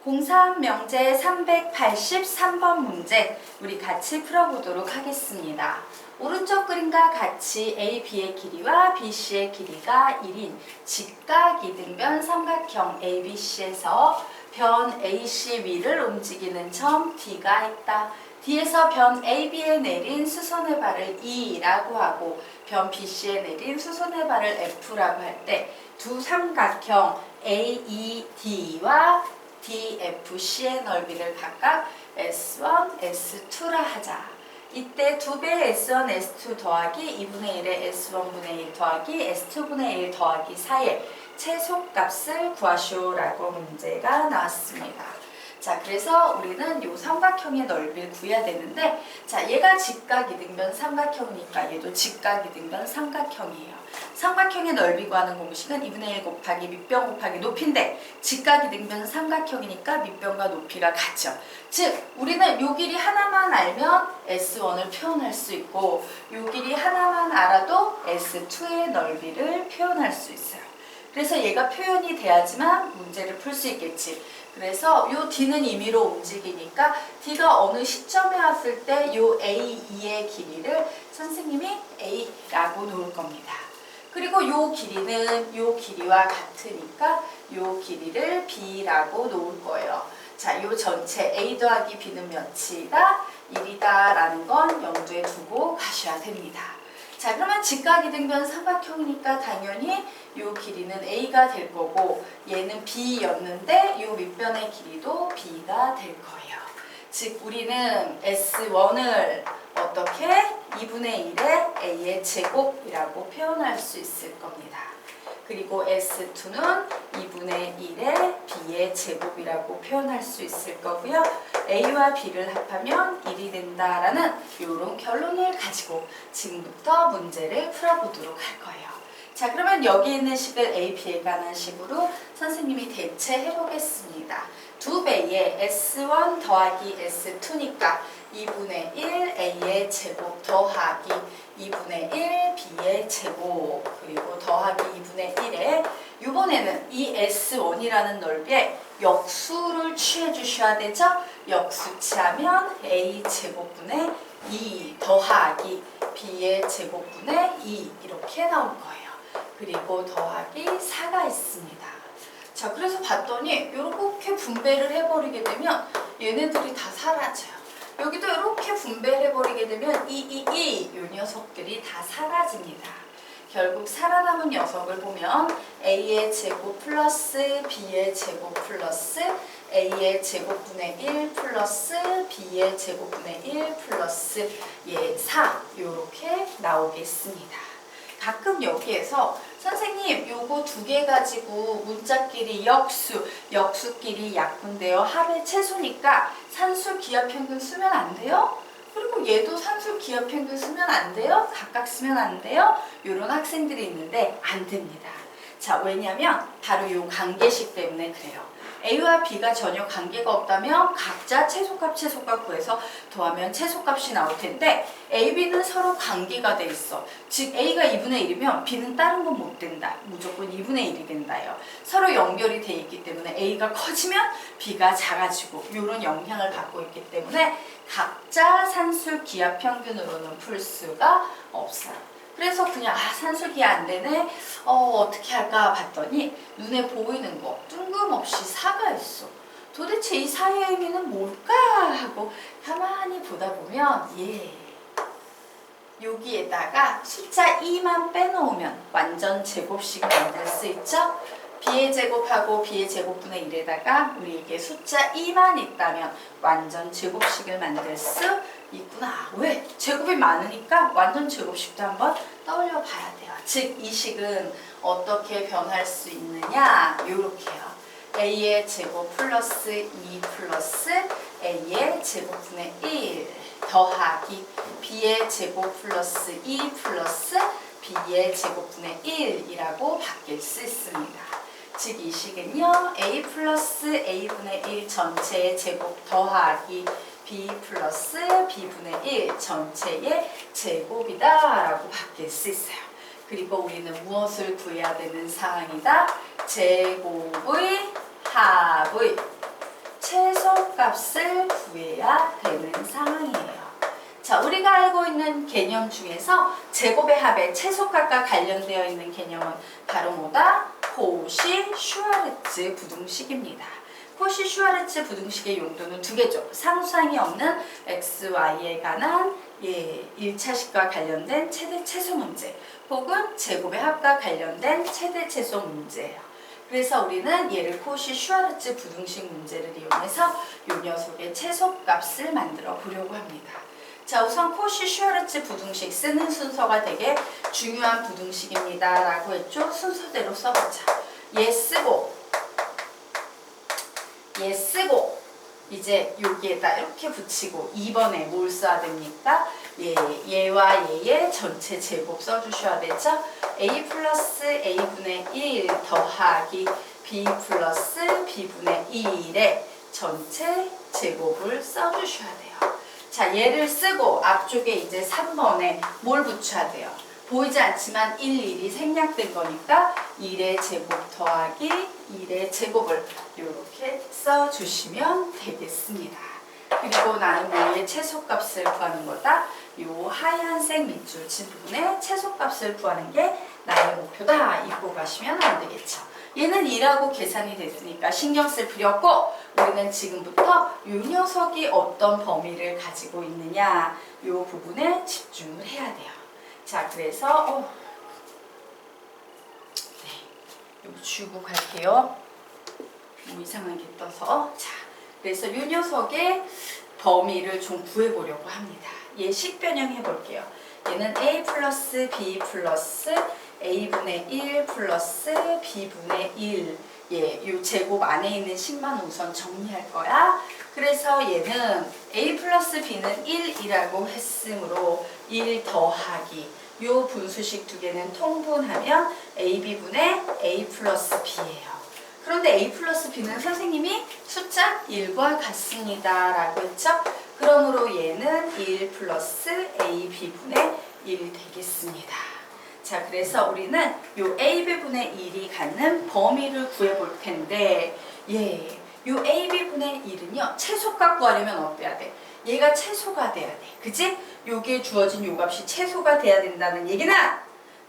고3 명제 383번 문제 우리 같이 풀어보도록 하겠습니다. 오른쪽 그림과 같이 AB의 길이와 BC의 길이가 1인 직각이등변 삼각형 ABC에서 변 AC 위를 움직이는 점 D가 있다. D에서 변 AB에 내린 수선의 발을 E라고 하고 변 BC에 내린 수선의 발을 F라고 할 때 두 삼각형 AED와 DFC의 넓이를 각각 S1, S2라 하자. 이때 2배의 S1, S2 더하기 2분의 1의 S1분의 1 더하기 S2분의 1 더하기 4의 최소값을 구하시오라고 문제가 나왔습니다. 자, 그래서 우리는 이 삼각형의 넓이를 구해야 되는데, 자, 얘가 직각이등변 삼각형이니까 얘도 직각이등변 삼각형이에요. 삼각형의 넓이 구하는 공식은 2분의 1 곱하기 밑변 곱하기 높이인데 직각이등변 삼각형이니까 밑변과 높이가 같죠. 즉 우리는 요 길이 하나만 알면 S1을 표현할 수 있고 요 길이 하나만 알아도 S2의 넓이를 표현할 수 있어요. 그래서 얘가 표현이 돼야지만 문제를 풀 수 있겠지. 그래서 요 D는 임의로 움직이니까 D가 어느 시점에 왔을 때 요 A2의 길이를 선생님이 A라고 놓을 겁니다. 그리고 요 길이는 요 길이와 같으니까 요 길이를 B라고 놓을 거예요. 자, 요 전체 A 더하기 B는 몇이다? 1이다 라는 건 염두에 두고 가셔야 됩니다. 자, 그러면 직각이등변 삼각형이니까 당연히 요 길이는 A가 될 거고 얘는 B였는데 요 밑변의 길이도 B가 될 거예요. 즉 우리는 S1을 어떻게 2분의 1의 A의 제곱이라고 표현할 수 있을 겁니다. 그리고 S2는 2분의 1의 B의 제곱이라고 표현할 수 있을 거고요. A와 B를 합하면 1이 된다라는 이런 결론을 가지고 지금부터 문제를 풀어보도록 할 거예요. 자, 그러면 여기 있는 식을 A, B에 관한 식으로 선생님이 대체해 보겠습니다. 2배의 S1 더하기 S2니까 2분의 1 A의 제곱 더하기 2분의 1 B의 제곱 그리고 더하기 2분의 1에 이번에는 이 S1이라는 넓이에 역수를 취해 주셔야 되죠? 역수 취하면 A 제곱분의 2 더하기 B의 제곱분의 2 이렇게 나올 거예요. 그리고 더하기 4가 있습니다. 자, 그래서 봤더니 이렇게 분배를 해버리게 되면 얘네들이 다 사라져요. 여기도 이렇게 분배를 해버리게 되면 이 녀석들이 다 사라집니다. 결국 살아남은 녀석을 보면 A의 제곱 플러스 B의 제곱 플러스 A의 제곱분의 1 플러스 B의 제곱분의 1 플러스 4 이렇게 나오겠습니다. 가끔 여기에서 선생님 요거 두 개 가지고 문자끼리 역수끼리 약분되어 합의 최소니까 산술 기하평균 쓰면 안 돼요? 그리고 얘도 산술 기하평균 쓰면 안 돼요? 각각 쓰면 안 돼요? 이런 학생들이 있는데 안 됩니다. 자, 왜냐면 바로 요 관계식 때문에 그래요. A와 B가 전혀 관계가 없다면 각자 최소값 구해서 더하면 최소값이 나올 텐데 A, B는 서로 관계가 돼 있어. 즉 A가 2분의 1이면 B는 다른 건 못 된다. 무조건 2분의 1이 된다요. 서로 연결이 돼 있기 때문에 A가 커지면 B가 작아지고 이런 영향을 받고 있기 때문에 각자 산술 기하 평균으로는 풀 수가 없어요. 그래서 그냥 산술기하 안 되네. 어떻게 할까 봤더니 눈에 보이는 거 뜬금없이 4가 있어. 도대체 이 4의 의미는 뭘까 하고 가만히 보다 보면 여기에다가 숫자 2만 빼놓으면 완전 제곱식 만들 수 있죠? B의 제곱하고 B의 제곱분의 1에다가 우리에게 숫자 2만 있다면 완전 제곱식을 만들 수 있구나. 왜? 제곱이 많으니까 완전 제곱식도 한번 떠올려 봐야 돼요. 즉 이 식은 어떻게 변할 수 있느냐? 요렇게요. A의 제곱 플러스 2 플러스 A의 제곱분의 1 더하기 B의 제곱 플러스 2 플러스 B의 제곱분의 1이라고 바뀔 수 있습니다. 즉 이 식은요 A 플러스 A분의 1 전체의 제곱 더하기 B 플러스 B분의 1 전체의 제곱이다 라고 바뀔 수 있어요. 그리고 우리는 무엇을 구해야 되는 상황이다? 제곱의 합의 최소값을 구해야 되는 상황이에요. 자, 우리가 알고 있는 개념 중에서 제곱의 합의 최소값과 관련되어 있는 개념은 바로 뭐다? 코시-슈와르츠 부등식입니다. 코시-슈와르츠 부등식의 용도는 두 개죠. 상수항이 없는 xy에 관한 1차식과 관련된 최대 최소 문제 혹은 제곱의 합과 관련된 최대 최소 문제예요. 그래서 우리는 얘를 코시-슈와르츠 부등식 문제를 이용해서 이 녀석의 최소값을 만들어 보려고 합니다. 자, 우선 코시-슈와르츠 부등식 쓰는 순서가 되게 중요한 부등식입니다 라고 했죠. 순서대로 써보자. 얘 쓰고 이제 여기에다 이렇게 붙이고 2번에 뭘 써야 됩니까? 얘와 얘의 전체 제곱 써주셔야 되죠. a 플러스 a분의 1 더하기 b 플러스 b분의 1의 전체 제곱을 써주셔야 돼요. 자, 얘를 쓰고 앞쪽에 이제 3번에 뭘 붙여야 돼요? 보이지 않지만 1이 생략된 거니까 1의 제곱 더하기 1의 제곱을 이렇게 써주시면 되겠습니다. 그리고 나는 뭐의 최소값을 구하는 거다? 요 하얀색 밑줄 친 부분의 최소값을 구하는 게 나의 목표다. 잊고 가시면 안 되겠죠. 얘는 2라고 계산이 됐으니까 신경 쓸 필요 없고 우리는 지금부터 이 녀석이 어떤 범위를 가지고 있느냐 이 부분에 집중을 해야 돼요. 자, 그래서 이거 지우고 갈게요. 뭐 이상하게 떠서. 자, 그래서 이 녀석의 범위를 좀 구해보려고 합니다. 얘 식변형 해볼게요. 얘는 a 플러스 b 플러스 a분의 1 플러스 b분의 1 이 제곱 안에 있는 식만 우선 정리할 거야. 그래서 얘는 a 플러스 b는 1이라고 했으므로 1 더하기 이 분수식 두 개는 통분하면 ab분의 a 플러스 b예요. 그런데 a 플러스 b는 선생님이 숫자 1과 같습니다 라고 했죠. 그러므로 얘는 1 플러스 ab분의 1 되겠습니다. 자, 그래서 우리는 요 ab분의 1이 갖는 범위를 구해볼 텐데 요 ab분의 1은요 최소값 구하려면 어때야 돼? 얘가 최소가 돼야 돼. 그치? 요게 주어진 요 값이 최소가 돼야 된다는 얘기는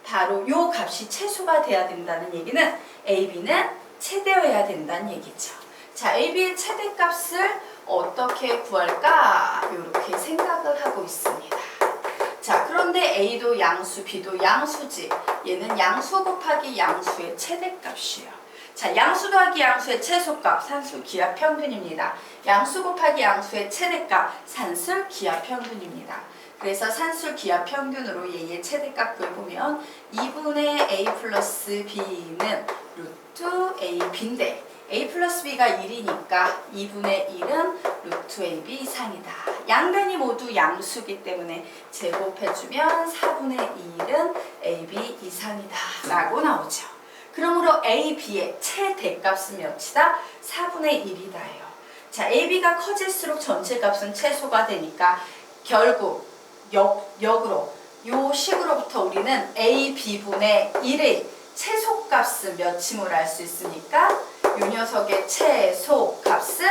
바로 요 값이 최소가 돼야 된다는 얘기는 ab는 최대여야 된다는 얘기죠. 자, ab의 최대값을 어떻게 구할까? 이렇게 생각을 하고 있습니다. 자, 그런데 a도 양수, b도 양수지. 얘는 양수 곱하기 양수의 최대값이에요. 자, 양수 더하기 양수의 최소값, 산술 기하 평균입니다. 양수 곱하기 양수의 최대값, 산술 기하 평균입니다. 그래서 산술 기하 평균으로 얘의 최대값 구해보면 2분의 a 플러스 b는 루트 ab인데 a 플러스 b가 1이니까 2분의 1은 루트 ab 이상이다. 양변이 모두 양수기 때문에 제곱해주면 4분의 1은 ab 이상이다 라고 나오죠. 그러므로 ab의 최대값은 몇이다? 4분의 1이다예요. 자, ab가 커질수록 전체 값은 최소가 되니까 결국 역으로 요 식으로부터 우리는 a, b분의 1의 최소값은 몇임을 알 수 있으니까 요 녀석의 최소값은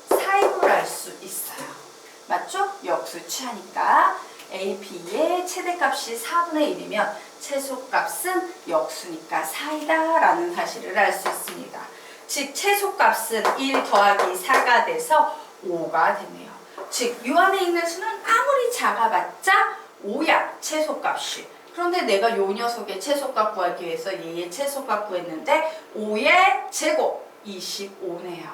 4임을 알 수 있어요. 맞죠? 역수 취하니까 a, b의 최대값이 4분의 1이면 최소값은 역수니까 4이다 라는 사실을 알 수 있습니다. 즉 최소값은 1 더하기 4가 돼서 5가 되네요. 즉 이 안에 있는 수는 아무리 작아봤자 5야 최소값이. 그런데 내가 요 녀석의 최소값 구하기 위해서 얘의 최소값 구했는데 5의 제곱 25네요.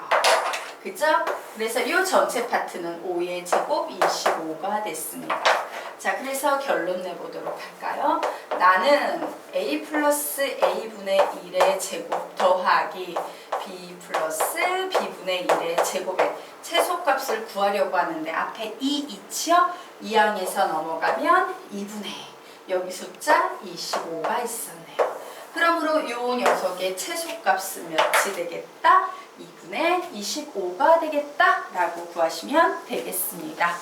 그죠? 그래서 이 전체 파트는 5의 제곱 25가 됐습니다. 자, 그래서 결론 내보도록 할까요? 나는 a 플러스 a분의 1의 제곱 더하기 b 플러스 b분의 1의 제곱의 최소값을 구하려고 하는데 앞에 2 있지요? 2항에서 넘어가면 2분의 여기 숫자 25가 있었네요. 그러므로 이 녀석의 최소값은 몇이 되겠다? 2분의 25가 되겠다 라고 구하시면 되겠습니다.